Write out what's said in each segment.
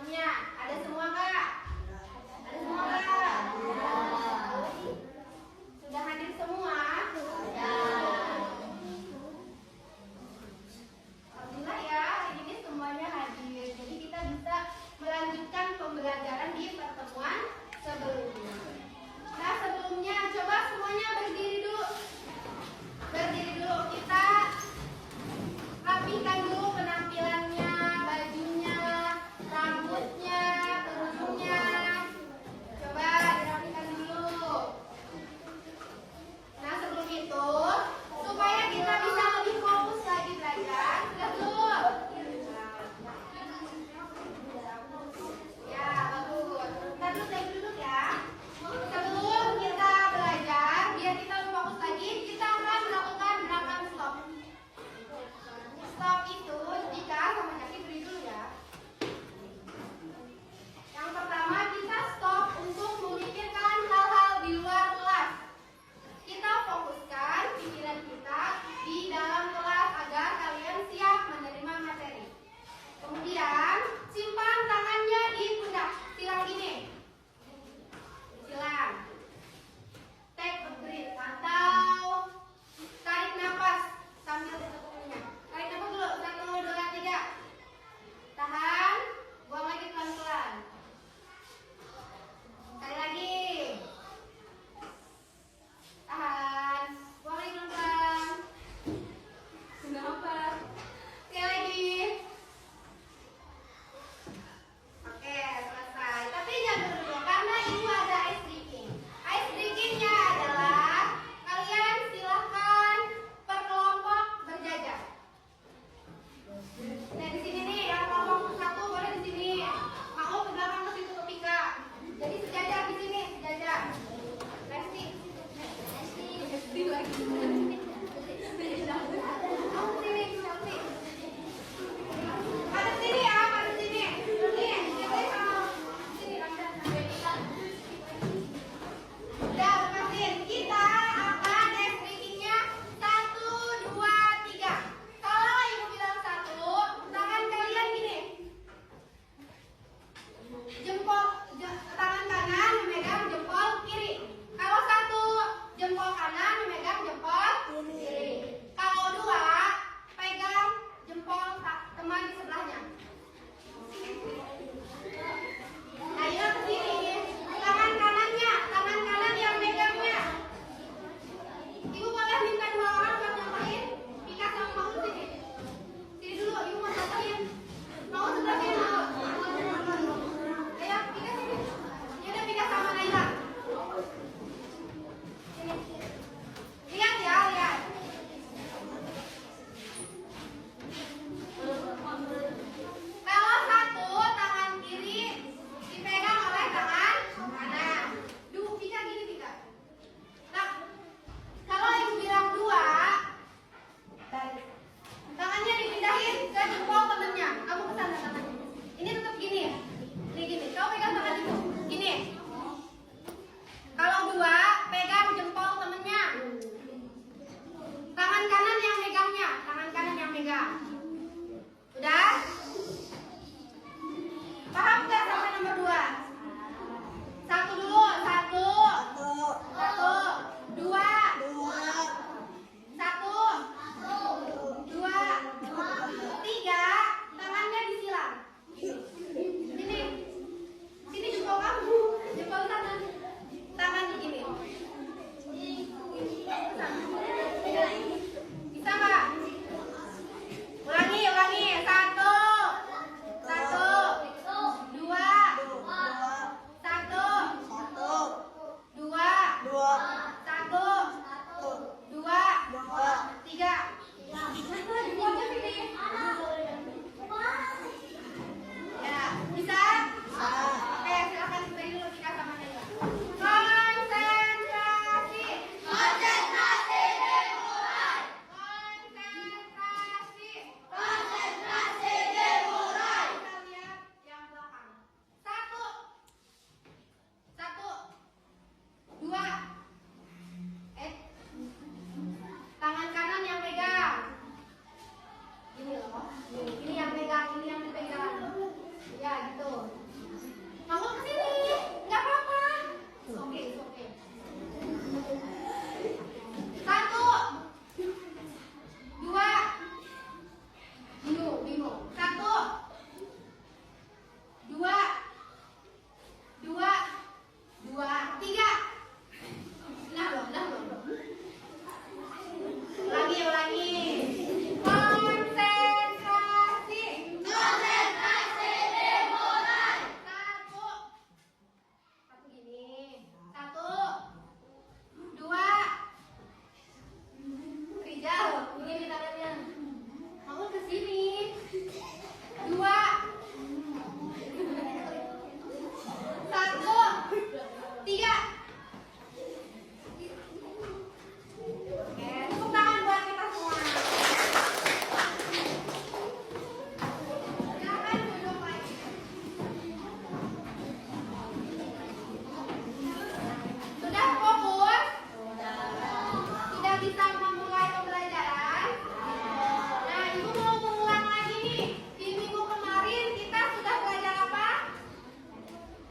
teman-temannya. Ada semua Kak? Ada semua Kak? Sudah hadir semua? Alhamdulillah ya, hari ini semuanya hadir. Jadi kita bisa melanjutkan pembelajaran di pertemuan sebelumnya. Nah, sebelumnya coba semuanya berdiri dulu. Berdiri dulu, kita rapikan dulu penampilannya, bajunya, rambutnya, kerudungnya. Coba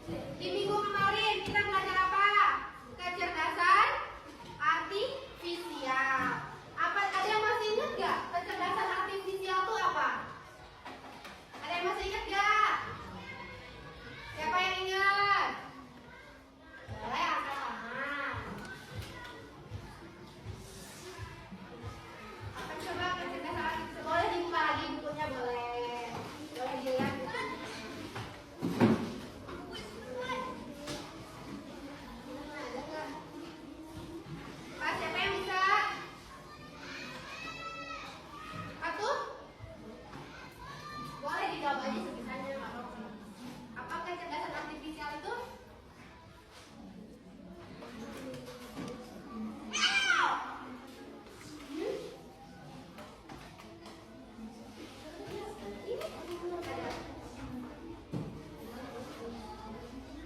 Di minggu kemarin kita belajar apa? Kecerdasan artifisial. Ada yang masih ingat gak? Kecerdasan artifisial itu apa? Ada yang masih ingat gak? Siapa yang ingat? Boleh angkat tangan. Apa coba kecerdasan artifisial? Boleh dibuka lagi bukunya, boleh. Boleh dilihat. Siapa yang bisa? Apa? Boleh dijawab aja sebisanya, nggak apa-apa. Apa kecerdasan artifisial itu?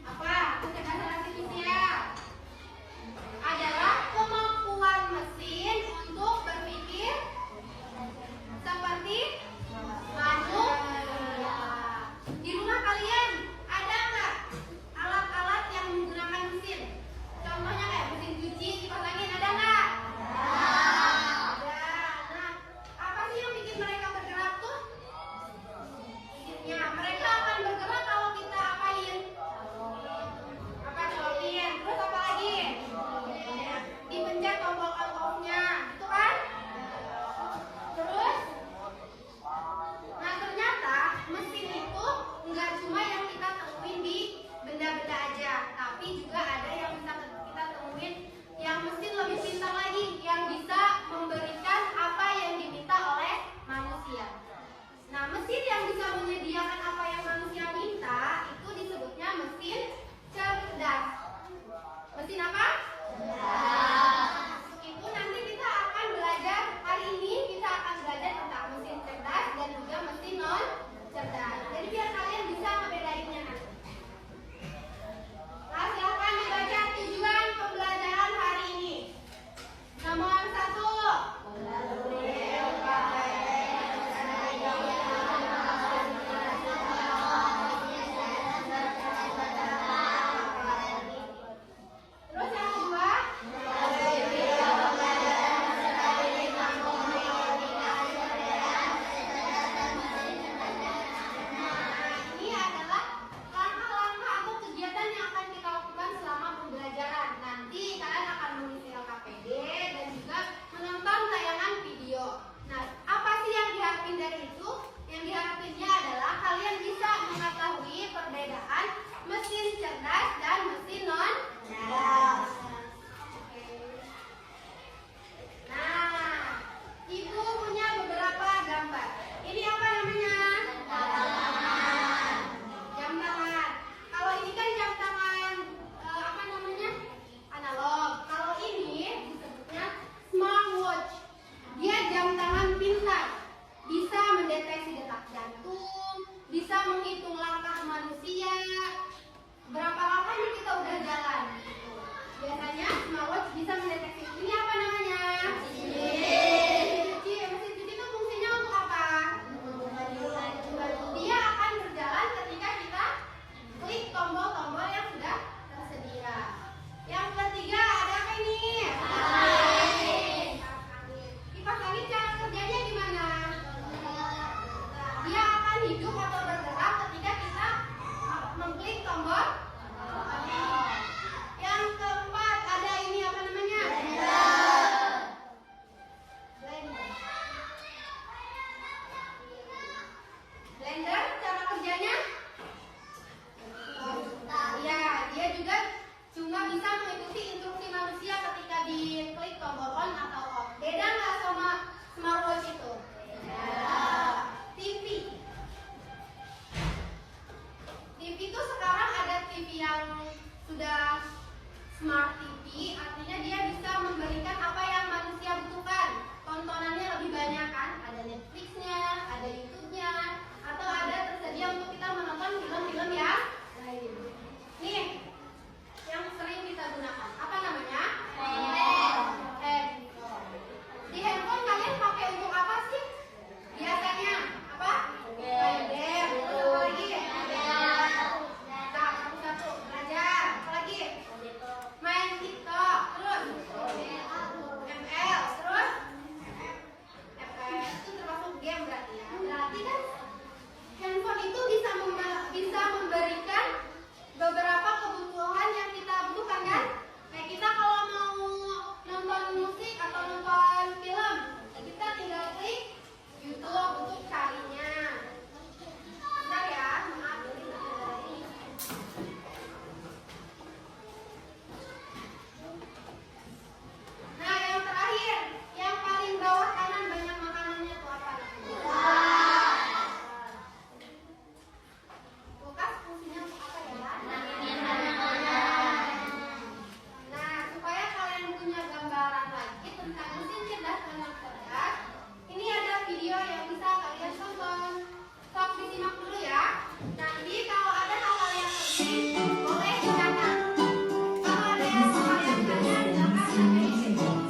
Apa kecerdasan artifisial? Adalah kemampuan mesin untuk berpikir seperti manusia. Di rumah kalian ada nggak alat-alat yang menggunakan mesin? Contohnya kayak mesin cuci, kipas angin, ada nggak? Ada. Nah, apa sih yang bikin mereka bergerak tuh? Mesinnya. Mereka akan bergerak kalau kita apain? Apa colokin? Terus apa lagi? Dipencet tombol on-off-nya, gitu kan? Terus, nah ternyata mesin itu nggak cuma yang kita temuin di benda-benda aja, tapi juga ada yang bisa kita temuin yang mesin lebih pintar lagi, yang bisa memberikan apa yang diminta oleh manusia. Nah, mesin yang bisa menyediakan apa yang manusia minta itu disebutnya mesin cerdas. Mesin apa? Itu nanti kita akan belajar, hari ini kita akan belajar tentang mesin cerdas dan juga mesin non cerdas. Jadi biar kalian bisa ngebedainnya nanti. Nah, silakan dibaca tujuan pembelajaran hari ini. Nomor 1. Terus yang kedua, ini adalah langkah-langkah atau kegiatan yang akan kita lakukan selama pembelajaran. Nanti kalian akan mengisi LKPD dan juga menonton tayangan video. Nah, apa sih yang diharapin dari itu? Yang diharapinnya adalah kalian bisa mengetahui perbedaan mesin cerdas dan mesin non cerdas. Oke. Nah, Ibu punya beberapa gambar. Ini apa namanya? Jam tangan. Kalau ini kan jam tangan apa namanya? Analog. Kalau ini disebutnya smartwatch. Dia jam tangan pintar. Bisa mendeteksi detak jantung, bisa menghitung langkah manusia. Berapa langkah nih kita udah jalan gitu. Biasanya smartwatch bisa mendeteksi. Ini apa namanya? Mesin cuci. Mesin cuci itu fungsinya untuk apa? Dia akan berjalan ketika kita klik tombol-tombol yang sudah tersedia. Yang ketiga ada apa ini? Kipas angin cara kerjanya gimana? Dia akan hidup atau bergerak ketika kita mengklik tombol. Yang keempat ada ini apa namanya? Blender. Blender cara kerjanya? Ya, dia juga cuma bisa mengikuti instruksi manusia ketika diklik tombol on atau off. Beda nggak sama smartwatch itu? TV. TV itu sekarang ada TV yang sudah smart TV, artinya dia bisa memberikan apa yang manusia butuhkan. Tontonannya lebih banyak kan? Ada Netflix-nya, ada YouTube-nya, atau ada tersedia untuk kita menonton film-film yang lain. Nih, yang sering kita gunakan. Apa namanya? Handphone. Di handphone kalian pakai untuk apa sih? Biasanya apa? Modem. Terus apa lagi? Nah, satu-satu. Boleh silakan. Kalau ada yang mau Mesin kalian cerdas tanya, dan silakan mesin tanya. cerdas.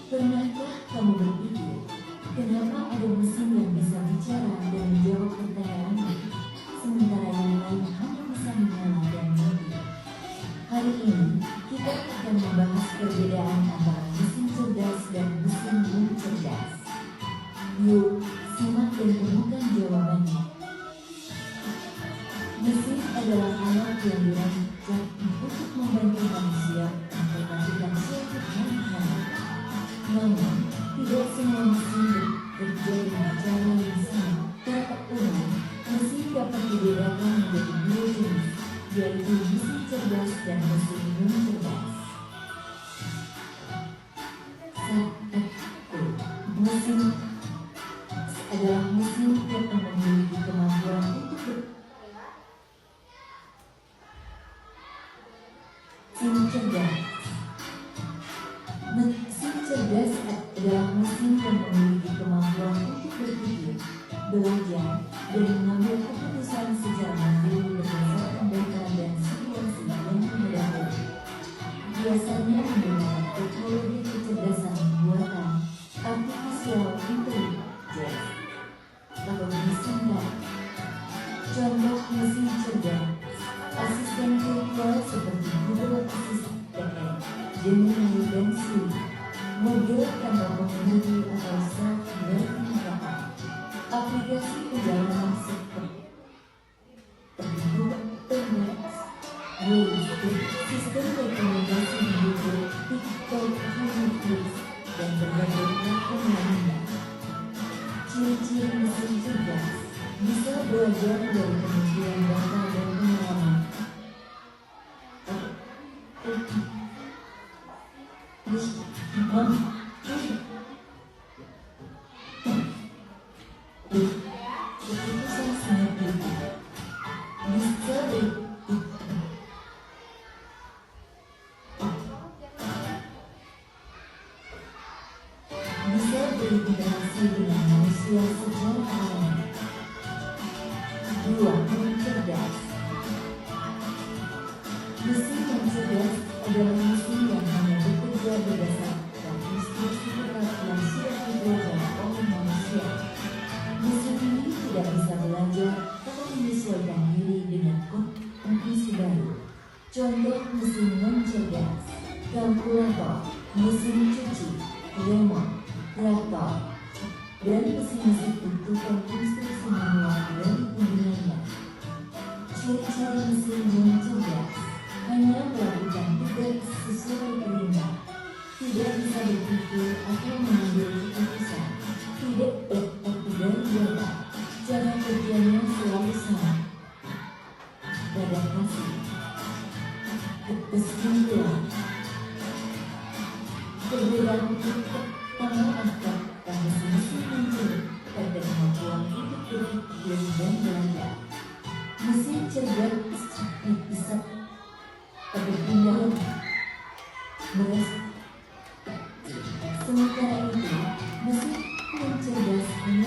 Pernahkah kamu berpikir, kenapa ada mesin yang bisa bicara dan menjawab pertanyaanmu, sementara yang lain hanya bisa menyala dan mati? Hari ini, kita akan membahas perbedaan antara mesin cerdas dan mesin non cerdas. Yuk, simak dan temukan jawabannya. Mesin adalah alat yang dirancang untuk membantu manusia untuk melakukan suatu hal. Namun, tidak semua mesin bekerja dengan cara yang sama. Secara umum, mesin dapat dibedakan menjadi dua jenis, yaitu mesin cerdas dan mesin non cerdas. Satu, mesin adalah mesin yang memiliki kemampuan untuk mesin cerdas. Mesin cerdas adalah mesin yang memiliki kemampuan untuk berpikir, belajar, dan mengambil keputusan secara mandiri berdasarkan data dan situasi yang mendahului. Biasanya menggunakan teknologi kecerdasan buatan, artificial intelligence, atau mesin data. Contoh mesin cerdas: asisten virtual seperti Google Assistant, Gemini, dan Siri, mobil tanpa pengemudi atau self-driving car, aplikasi perjalanan seperti Google Maps, Waze, sistem rekomendasi di Google, TikTok, Netflix, dan berbagai platform lainnya. Ciri-ciri mesin cerdas: bisa belajar dari kemudian data dan pengalaman. Keputusan sangat mudah. Bisa berinteraksi dengan manusia secara alami. 2. Cerdas. Mesin yang cerdas adalah mesin yang hanya bekerja berdasarkan instruksi tetap yang sudah diberikan oleh manusia. Mesin ini tidak bisa belajar atau menyesuaikan diri dengan kondisi baru. Contoh mesin non cerdas: kalkulator, mesin cuci, remote, traktor, dan mesin-mesin untuk instruksi manual dari penggunanya. Ciri-ciri mesin non cerdas: hanya melakukan tugas sesuai perintah, tidak bisa berpikir atau mengambil keputusan, tidak dapat dari data, cara kerjanya selalu sama. Adaptasi. Kesimpulan: perbedaan utama antara mesin non cerdas pada kemampuan untuk berpikir dan belajar. Mesin cerdas bisa berpindah sementara itu mesin non cerdas hanya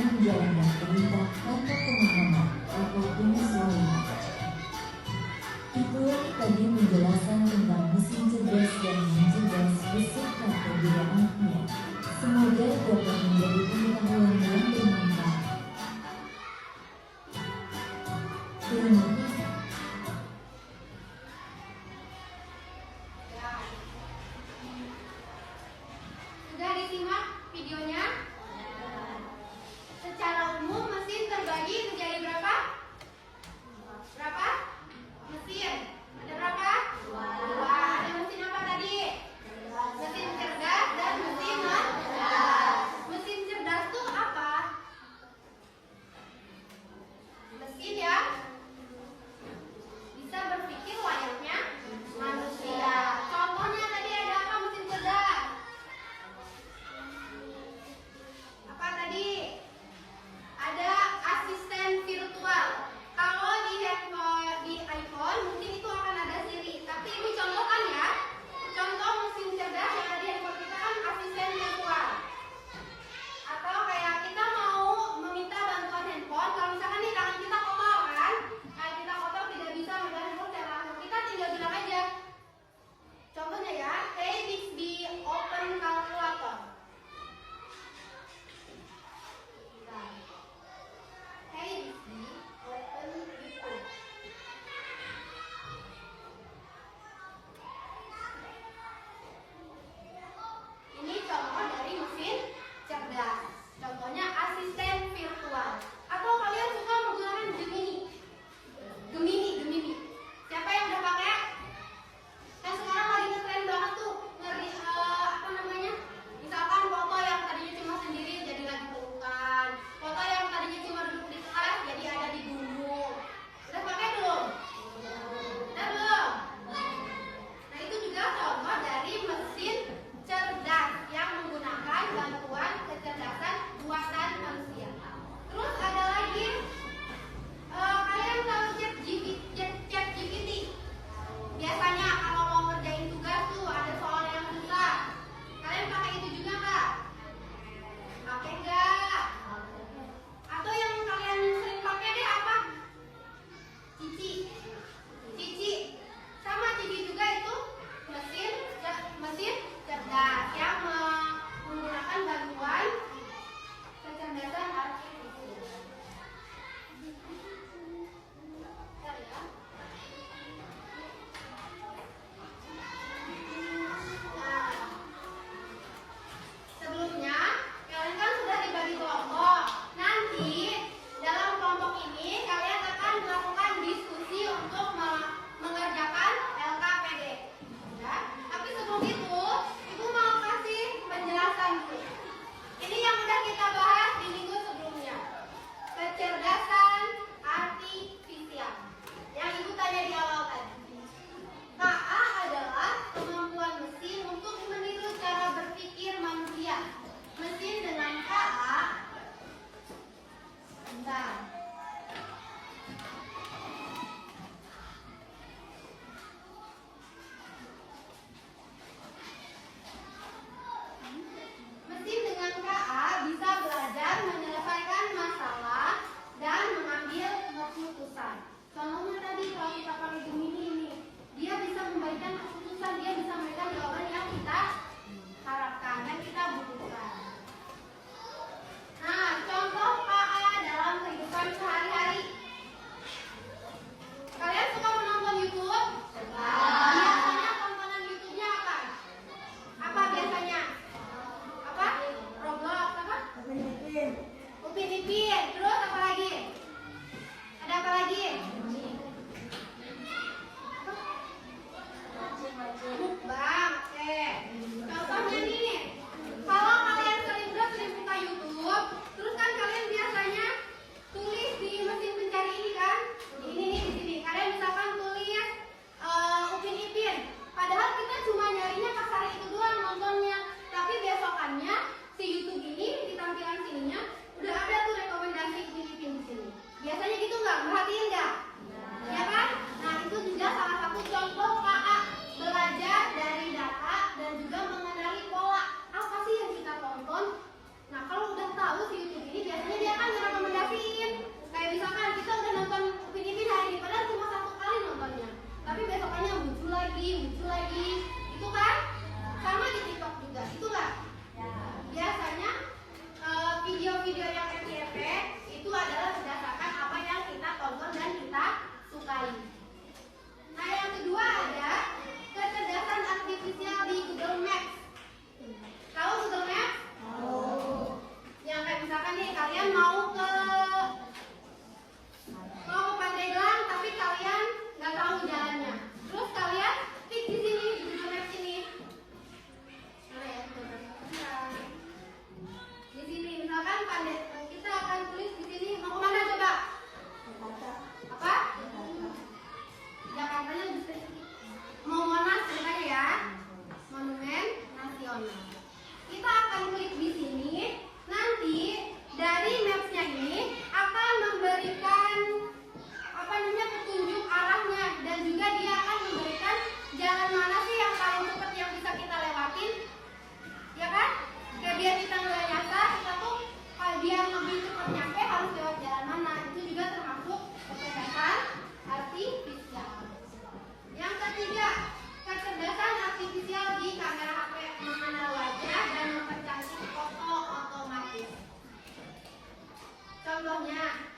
Contohnya,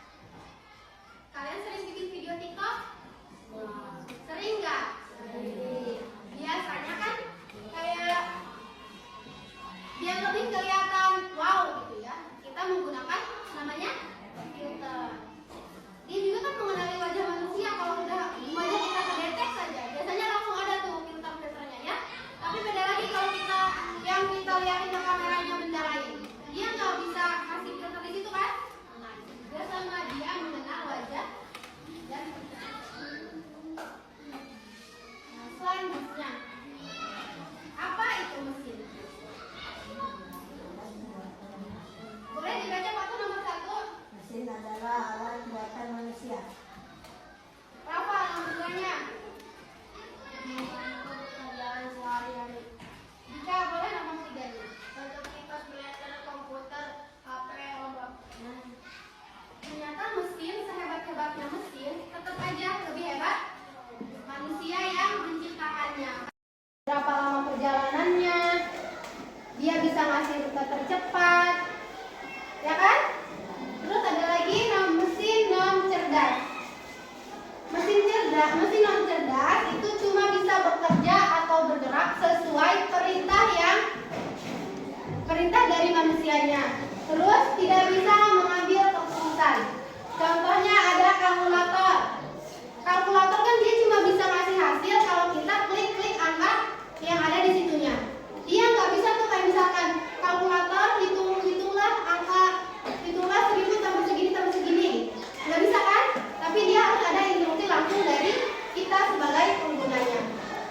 kalian sering bikin video TikTok? Sering nggak? Biasanya kan kayak biar lebih kelihatan wow gitu ya, kita menggunakan namanya filter. Dia juga kan mengenali wajah manusia. Kalau udah wajah kita kedetek saja, biasanya langsung ada tuh filter-filternya ya. Tapi beda lagi kalau kita yang kita lihatin ke kameranya benda lain, dia nggak bisa kasih filter di situ kan? Bersama dia mengenal wajah dan selanjutnya, apa itu mesin? Boleh dibaca Pak nomor 1. Mesin adalah alat buatan manusia. Apa nomor 2-nya? Membantu pekerjaan sehari-hari. Jika boleh nomor 3-nya. Untuk kita belajar komputer, HP, obat. Ternyata mesin, sehebat-hebatnya mesin, tetap aja lebih hebat manusia yang menciptakannya. Berapa lama perjalanannya, dia bisa ngasih rute tercepat, ya kan? Terus ada lagi mesin non cerdas. Mesin non cerdas itu cuma bisa bekerja atau bergerak sesuai perintah dari manusianya. Terus tidak bisa mengambil keputusan. Contohnya ada kalkulator. Kalkulator kan dia cuma bisa ngasih hasil kalau kita klik angka yang ada di situnya. Dia nggak bisa tuh kayak misalkan kalkulator hitunglah 1000 tambah segini. Nggak bisa kan? Tapi dia harus ada instruksi langsung dari kita sebagai penggunanya.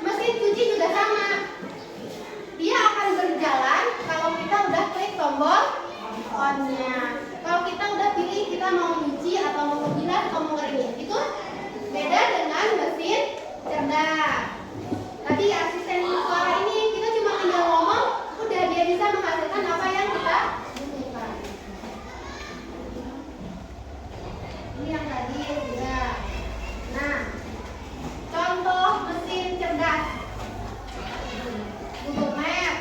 Mesin cuci juga sama. Dia akan berjalan kalau kita udah klik tombol on-nya. Kalau kita udah pilih kita mau nyuci atau mau ngebilas atau mau ngeringin, itu beda dengan mesin cerdas. Tadi asisten suara ini kita cuma tinggal ngomong, udah dia bisa menghasilkan apa yang kita butuhkan. Ini yang tadi sudah. Nah, contoh mesin cerdas. Google Maps.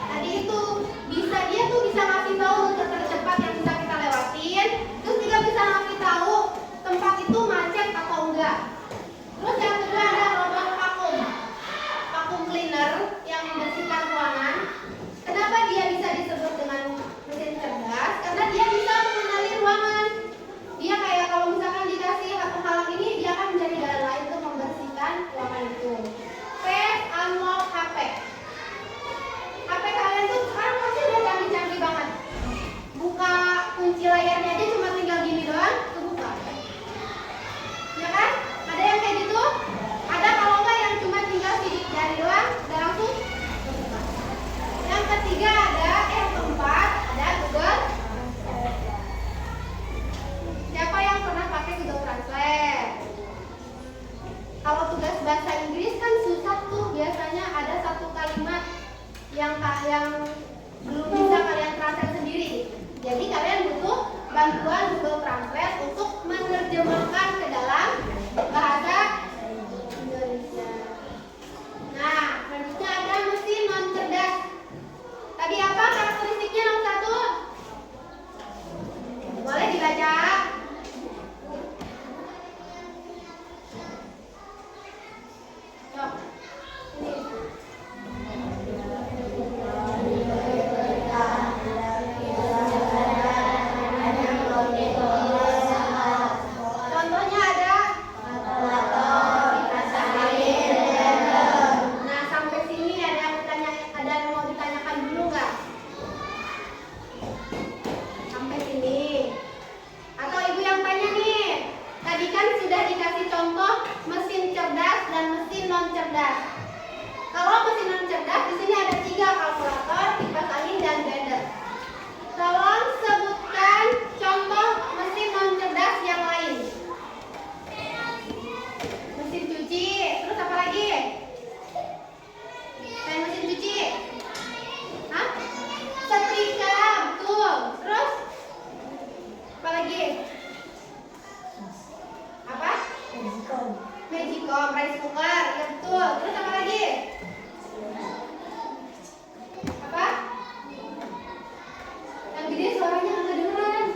Tadi itu dia tuh bisa ngasih tahu rute tercepat yang bisa kita lewatin. Terus juga bisa ngasih tahu tempat itu macet atau enggak. Terus yang kedua ada robot vacuum cleaner yang membersihkan ruangan. Kenapa dia bisa disebut dengan mesin cerdas? Karena dia bisa mengenali ruangan. Dia kayak kalau misalkan dikasih halang ini, dia akan mencari jalan lain untuk membersihkan ruangan itu. Face unlock HP. HP kalian tuh sekarang pasti udah canggih-canggih banget. Buka kunci layarnya aja cuma tinggal gini doang, kebuka. Ya kan? Ada yang kayak gitu? Ada kalau enggak yang cuma tinggal sidik jari doang, udah langsung kebuka. Yang ketiga yang keempat ada Google. Siapa yang pernah pakai Google Translate? Kalau tugas bahasa Inggris kan susah tuh, biasanya ada satu kalimat yang belum bisa kalian translate sendiri. Jadi kalian butuh bantuan Google Translate untuk menerjemahkan ke dalam bahasa Indonesia. Nah, selanjutnya ada mesin non cerdas. Tadi apa karakteristiknya nomor 1? Boleh dibaca? Yuk, ini. Contohnya ada nah, sampai sini ada yang mau ditanyakan dulu nggak? Sampai sini. Atau ibu yang tanya nih, tadi kan sudah dikasih contoh mesin cerdas dan mesin non cerdas. Kalau mesin non cerdas di sini ada 3, kalkulator, kipas angin, dan blender. Tolong sebutkan contoh mesin non cerdas yang lain. Mesin cuci, terus apa lagi? Selain mesin cuci? Hah? Setrika, betul. Terus? Apa lagi? Apa? Magicom, rice cooker, ya betul. Terus apa lagi? Apa? Yang gede suaranya nggak kedengeran.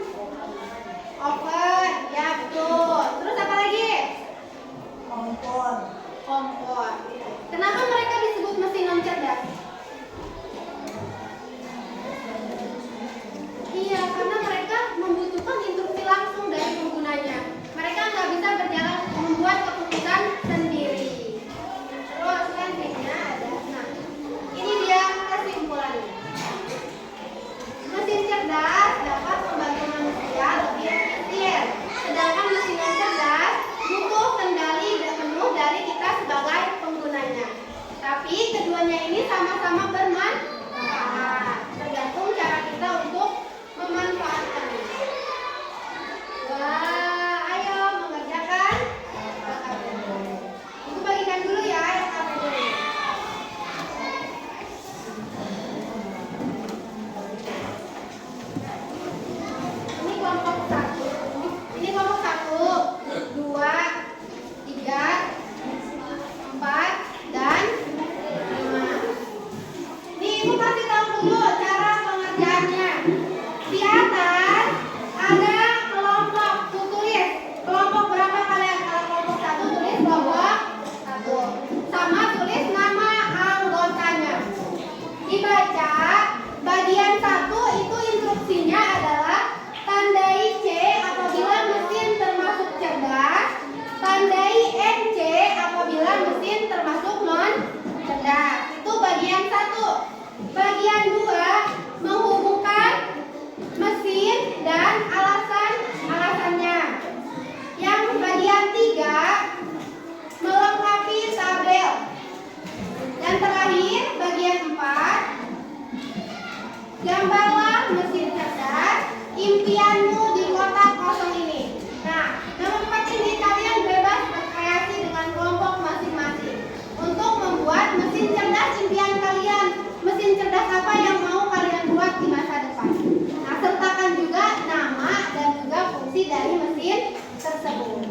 fungsi dari mesin tersebut.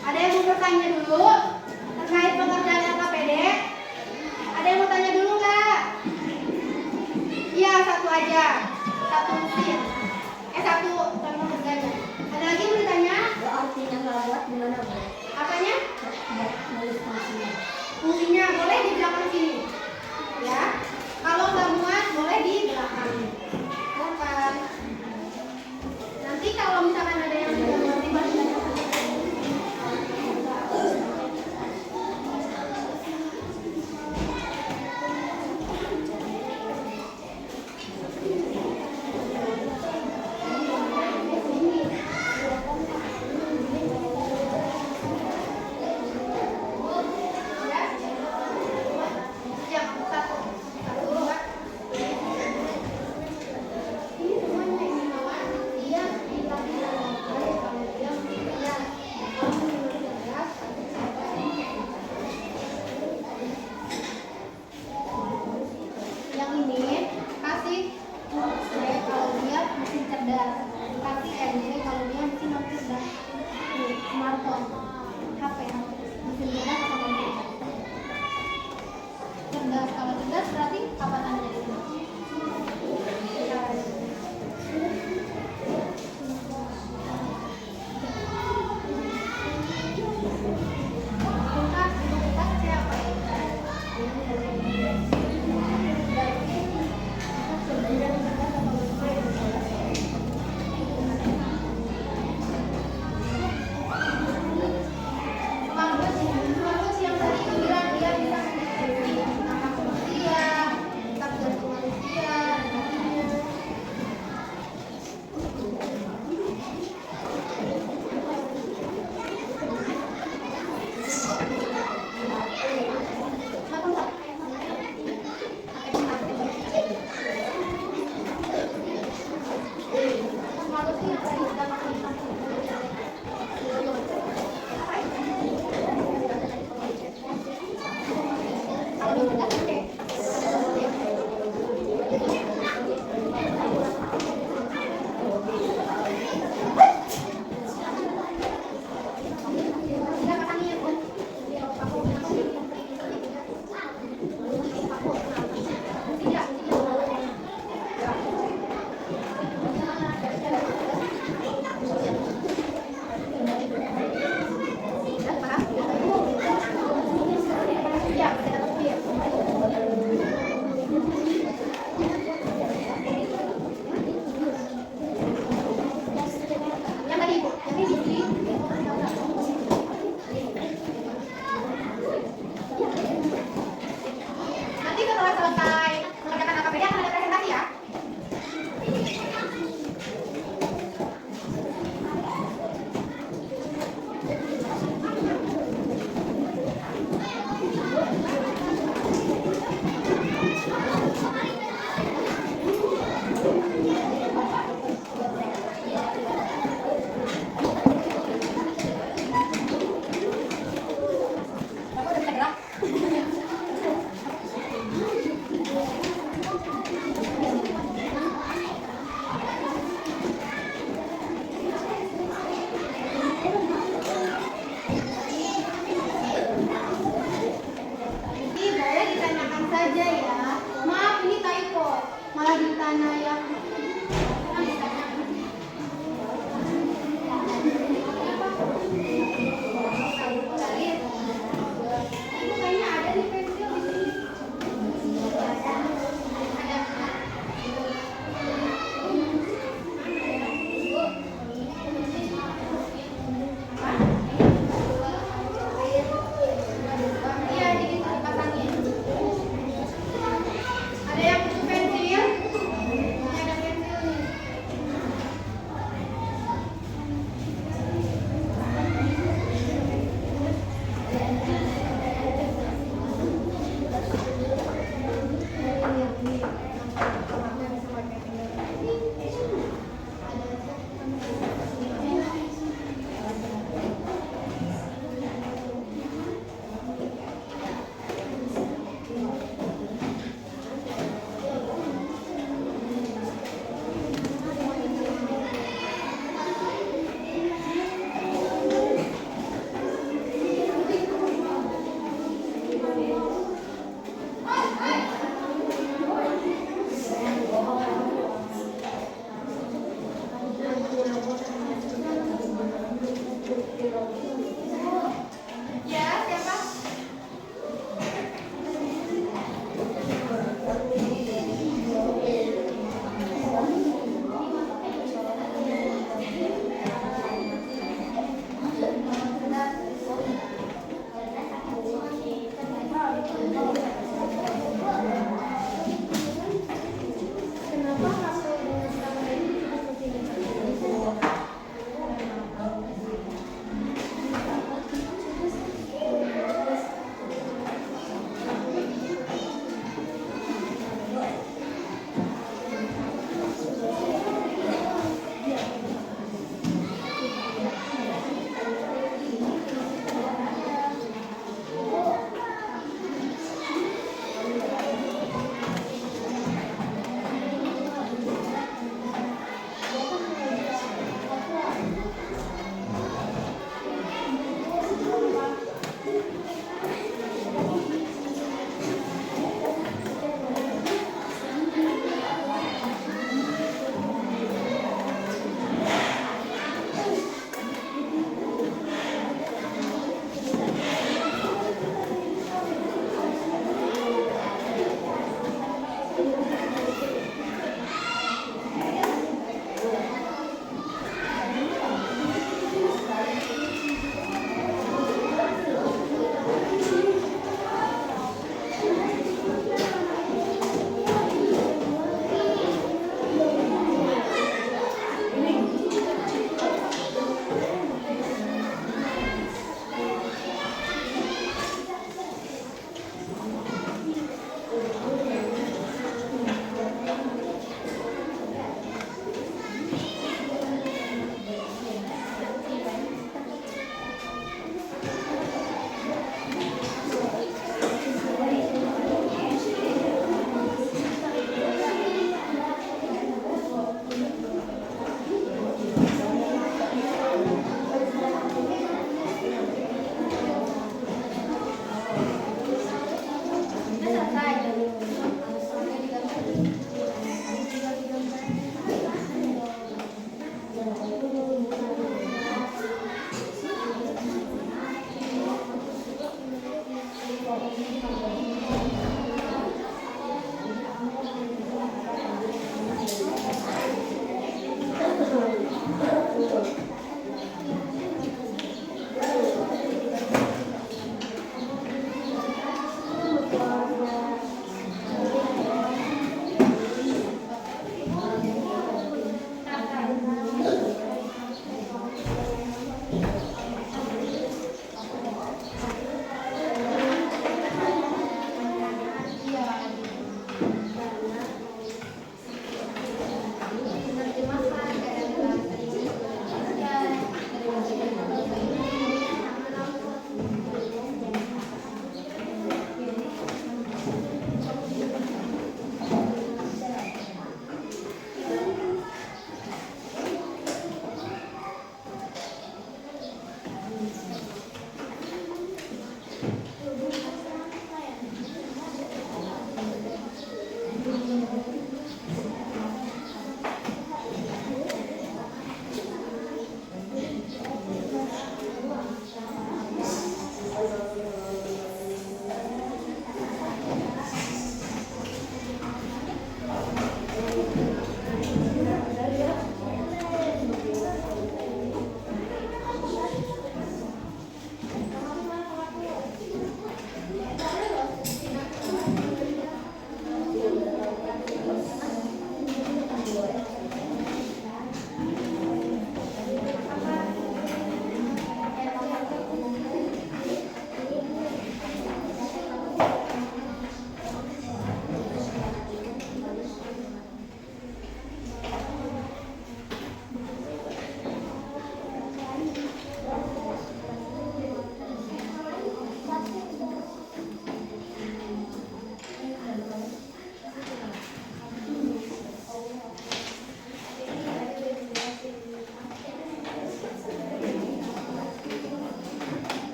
Ada yang mau bertanya dulu terkait pengerjaan LKPD? Ada yang mau tanya dulu nggak? Iya, satu aja. Satu mesin. Satu contoh kerjanya. Ada lagi yang mau ditanya? Artinya nggak buat gimana Bu? Apanya? Nulis fungsinya. Fungsinya boleh di belakang sini. Ya. Kalau nggak muat boleh di belakang. Bukan. Nanti kalau misalkan ada yang tidak mengerti bahasa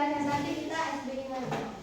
pembahasan tadi kita SBY lagi.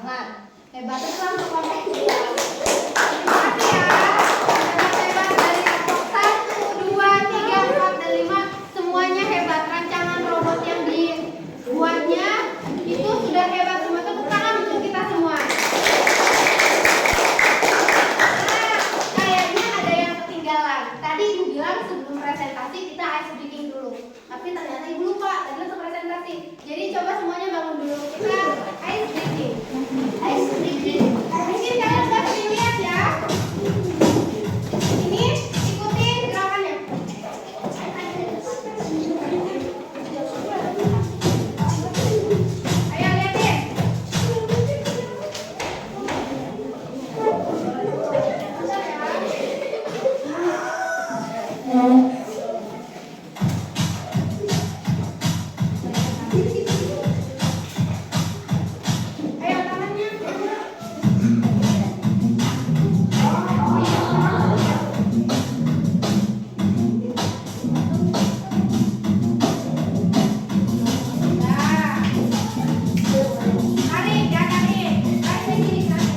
hebat. Hebat itu langsung kelompok 2. Terima kasih ya. Hebat-hebat dari kelompok 1, 2, 3, 4, dan 5. Semuanya hebat. Rancangan robot yang dibuatnya itu sudah hebat semua. Tepuk tangan untuk kita semua. Nah, kayaknya ada yang ketinggalan. Tadi Ibu bilang sebelum presentasi kita ice breaking dulu. Tapi ternyata Ibu lupa, tadi langsung presentasi. Jadi coba semuanya bangun dulu. Kita ice breaking. Ice breaking. Mungkin kalian udah sering lihat ya. Ini ikutin gerakannya. Ayo lihatin. Ayo tangannya. Nah. Tarik, ya tarik. Tarik sini, tarik.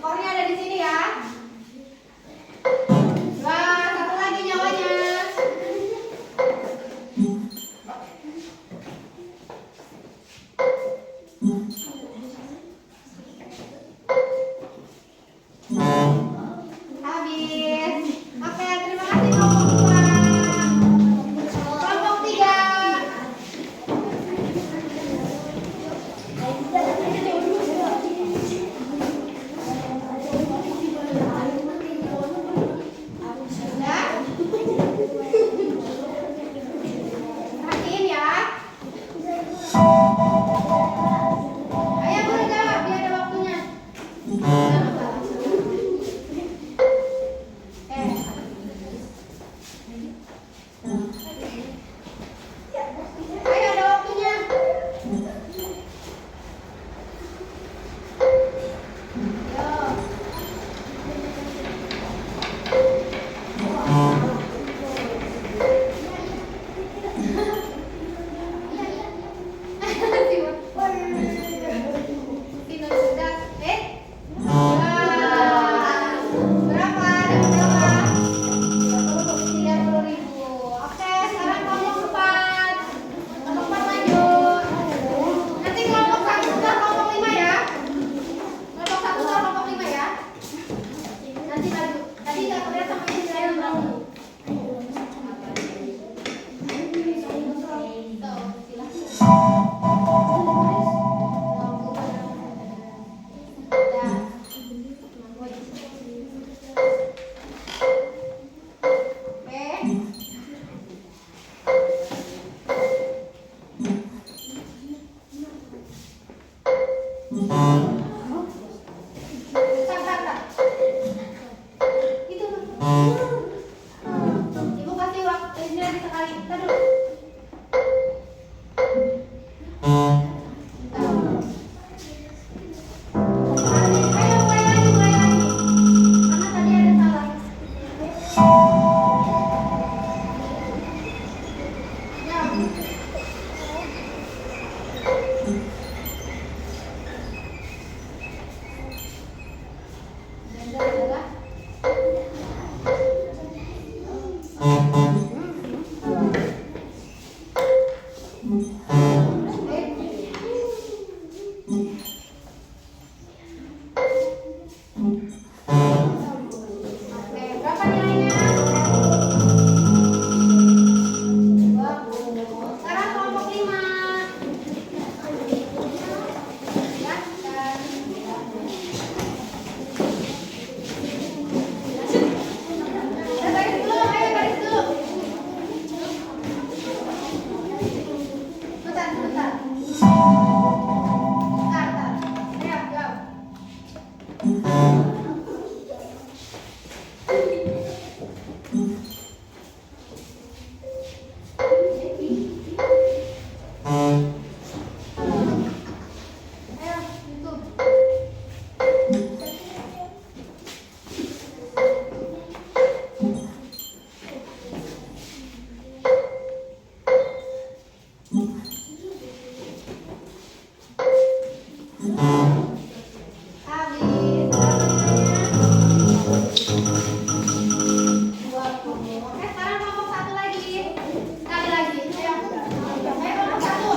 Skornya ada di sini ya. Wah, satu lagi nyawanya. Habis. Oke, terima kasih kelompok 2. Kelompok 3. Perhatiin ya. Ayo boleh jawab, biar ada waktunya. Ayo ada waktunya. Berapa? Ada berapa? 30.000. Oke, sekarang kelompok 4. Kelompok 4 lanjut. Nanti kelompok 1 ke kelompok 5 ya. Kelompok 1 ke kelompok 5 ya. Nanti lanjut. Tadi nggak terlihat sama ini saya berapa? Ibu kasih waktu ini lagi sekali. Kita dulu. Ayo mulai lagi. Karena tadi ada salah. Ya. Adalah. Oke, berapa nilainya? 20. Sekarang kelompok 5. Ya, dan baris dulu, ayo baris dulu. Bentar. Ayo, jawab. Ayo, YouTube. Habis. Berapa nilainya? 20. Oke, sekarang kelompok 1 lagi. Sekali lagi. Ayo. Ayo kelompok 1.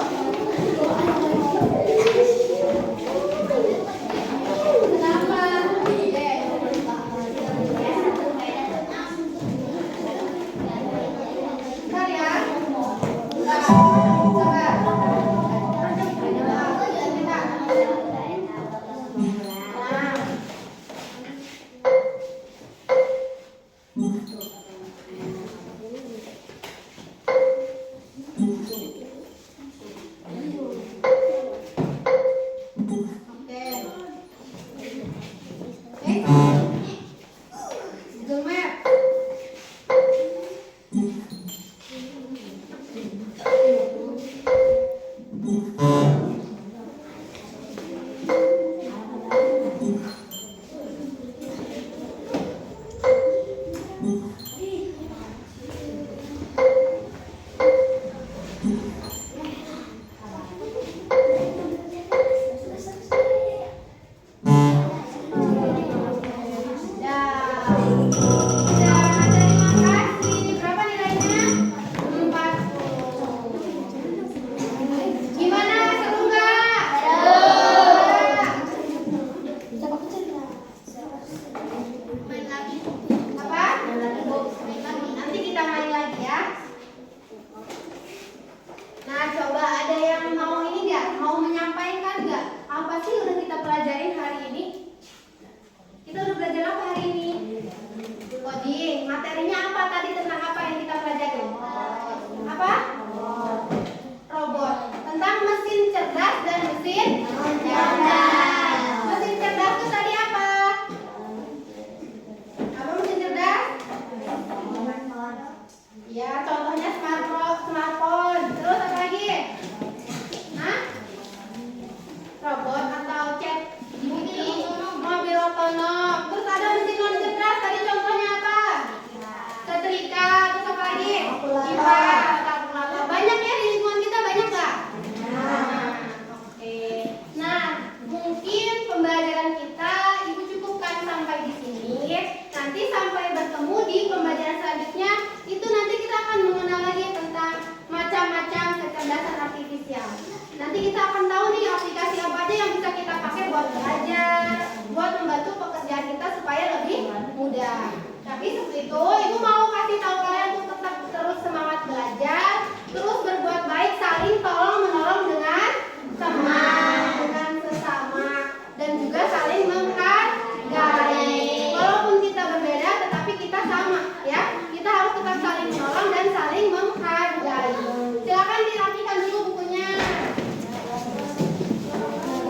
Tapi seperti itu, ibu mau kasih tahu kalian untuk tetap terus semangat belajar, terus berbuat baik, saling tolong menolong dengan teman, dengan sesama, dan juga saling menghargai. Walaupun kita berbeda, tetapi kita sama, ya. Kita harus tetap saling menolong dan saling menghargai. Silakan dirapikan dulu bukunya.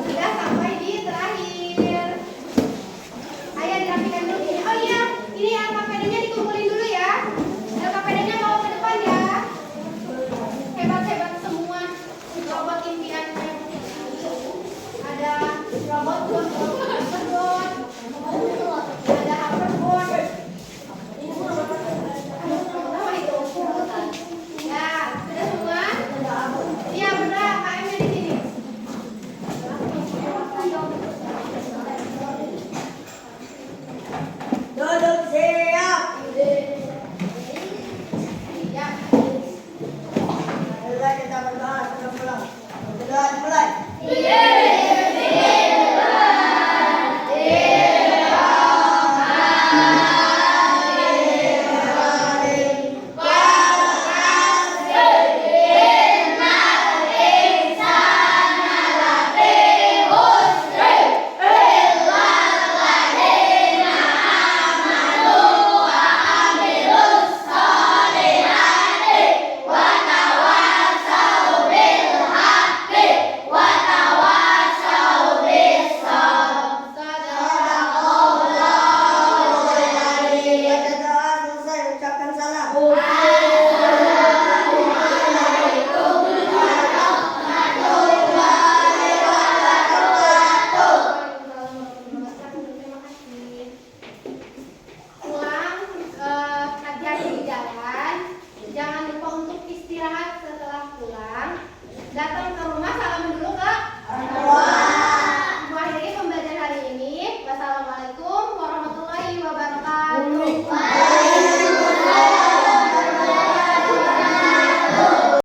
Sudah sampai di terakhir. Ayo dirapikan dulu ini. Oh iya, ini LKPD-nya dikumpulin dulu ya. LKPD-nya bawa ke depan ya. Hebat-hebat semua robot impiannya. Ada robot